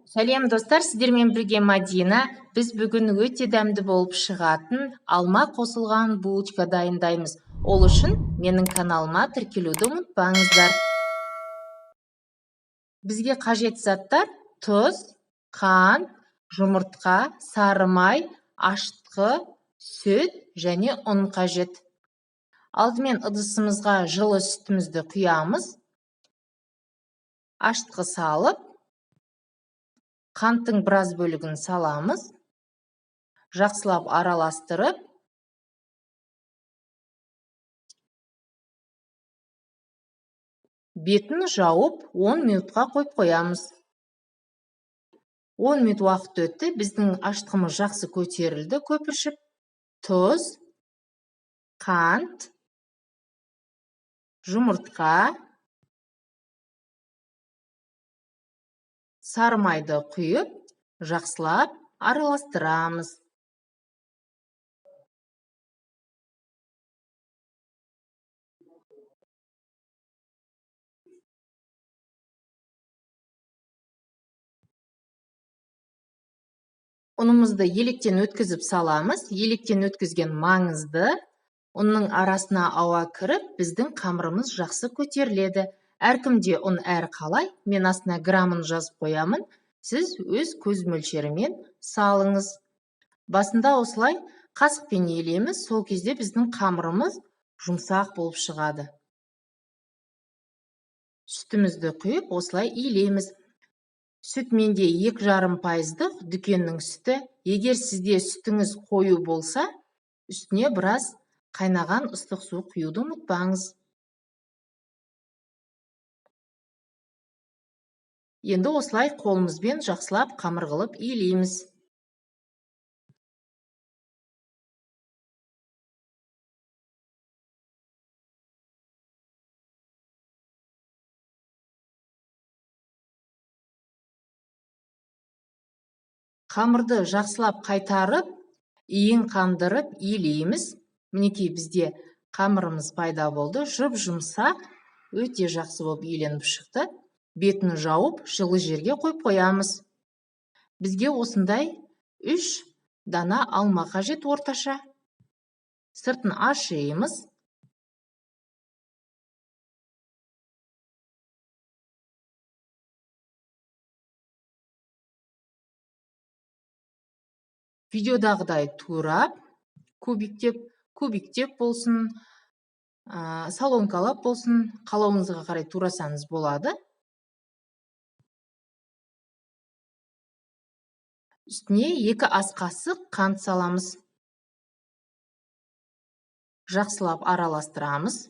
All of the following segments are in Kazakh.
Сәлем достар, сіздермен бірге Мадина. Біз бүгін өте дәмді болып шығатын алма қосылған булочка дайындаймыз. Ол үшін менің каналыма тіркелуді ұмытпаңыздар. Бізге қажет заттар: тұз, қант, жұмыртқа, сары май, ашытқы, сүт және ұн қажет. Алдымен ыдысымызға жылы сүтімізді құямыз. Ашытқы салып, қанттың біраз бөлігін саламыз. Жақсылап араластырып, бетін жауып 10 минутқа қойып қоямыз. 10 минут уақыт өтті, біздің ашытқымыз жақсы көтерілді, көпіршіп. Тұз, қант, жұмыртқа, сары майды құйып, жақсылап араластырамыз. Ұнымызды електен өткізіп саламыз. Електен өткізген маңызды. Ұнның арасына ауа кіріп, біздің қамырымыз жақсы көтеріледі. Әркімде ұн әр қалай. Мен астына грамын жазып қоямын. Сіз өз көз мөлшерімен салыңыз. Басында осылай қасықпен иілеміз. Сол кезде біздің қамырымыз жұмсақ болып шығады. Сүтімізді құйып, осылай иілеміз. Сүт менде 2,5% дүкеннің сүті. Егер сізде сүтіңіз қою болса, үстіне біраз қайнаған ыстық су құюды ұмытпаңыз. Енді осылай қолымызбен жақсылап қамыр қылып иілейміз. Қамырды жақсылап қайтарып, иін қандырып иілейміз. Мінекей бізде қамырымыз пайда болды. Жұп-жұмсақ, өте жақсы болып иіленіп шықты. Бетін жауып, жылы жерге қойып қоямыз. Бізге осындай 3 дана алма қажет орташа. Сыртын ашимыз. Видеодағыдай турап, кубиктеп болсын, солонкалап болсын, қалауыңызға қарай турасаңыз болады. Үстіне 2 ас қасық қант саламыз. Жақсылап араластырамыз.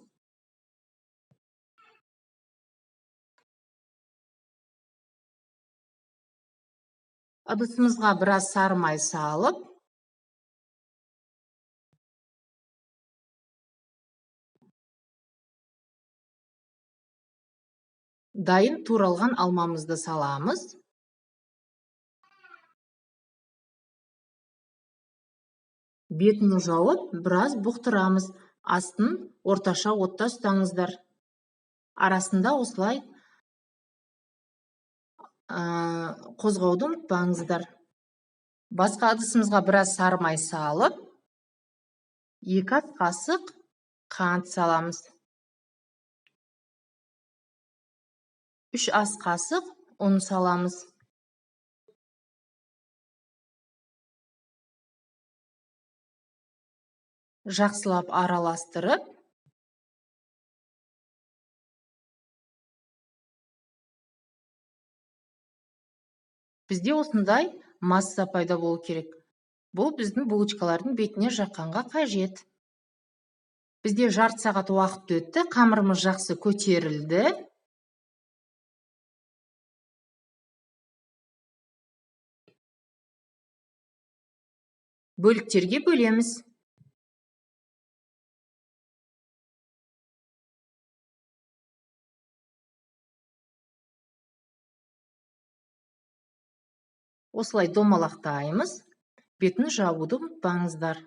Ыдысымызға біраз сары май салып, дайын туралған алмамызды саламыз. Бетін жауып, біраз бұқтырамыз. Астын орташа отта ұстаңыздар. Арасында осылай қозғауды ұмытпаңыздар. Басқа ыдысымызға біраз сары май салып, 2 ас қасық қант саламыз. 3 ас қасық ұн саламыз. Жақсылап араластырып, бізде осындай масса пайда болу керек. Бұл біздің булочкалардың бетіне жаққанға қажет. Бізде жарты сағат уақыт өтті, қамырымыз жақсы көтерілді. Бөліктерге бөлеміз. Осылай домалақтаймыз. Бетін жабуды ұмытпаңыздар.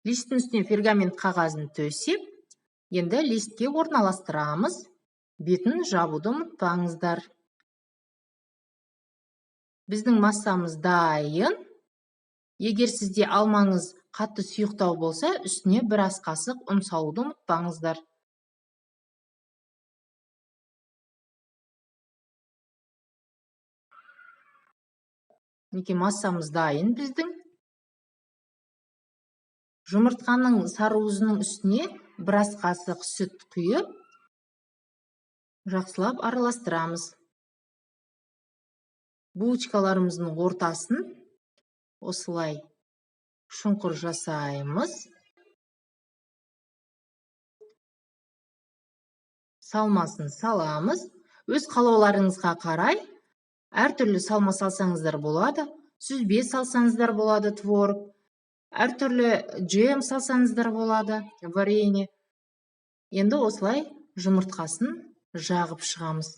Листтің үстіне пергамент қағазын төсеп, енді листке орналастырамыз. бетін жабуды ұмытпаңыздар. Біздің массамыз дайын. Егер сізде алмаңыз қатты сұйықтау болса, үстіне бір ас қасық ұн салуды ұмытпаңыздар. Неке массамыз дайын біздің. Жұмыртқаның сарыуызының үстіне бір ас қасық сүт құйып, жақсылап араластырамыз. Булочкаларымыздың ортасын осылай шұңқыр жасаймыз. Салмасын саламыз. Өз қалауларыңызға қарай әртүрлі салма салсаңыздар болады. Сүзбе салсаңыздар болады, творог. Әртүрлі джем салсаңыздар болады, варенье. Енді осылай жұмыртқасын жағып шығамыз.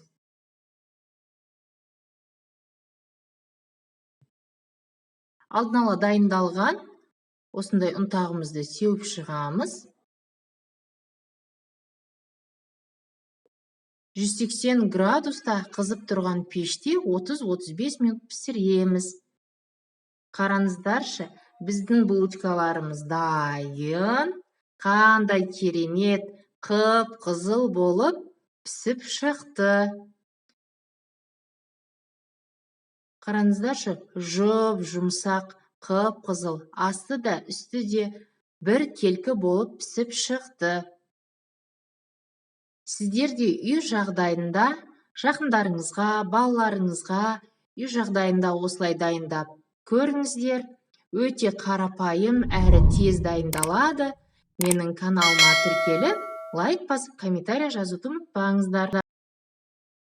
Алдын ала дайындалған осындай ұнтағымызды сеуіп шығамыз. 180 градуста қызып тұрған пеште 30-35 минут пісіреміз. Қараңыздаршы, біздің булочкаларымыз дайын. Қандай керемет, қып-қызыл болып пісіп шықты. Қараңыздаршы, жұмсақ, қып-қызыл, асты да, үсті де бір келкі болып пісіп шықты. Сіздер де үй жағдайында жақындарыңызға, балаларыңызға үй жағдайында осылай дайындап көріңіздер. Өте қарапайым әрі тез дайындалады. Менің каналыма тіркеліп, лайк басып, комментарий жазуды ұмытпаңыздар.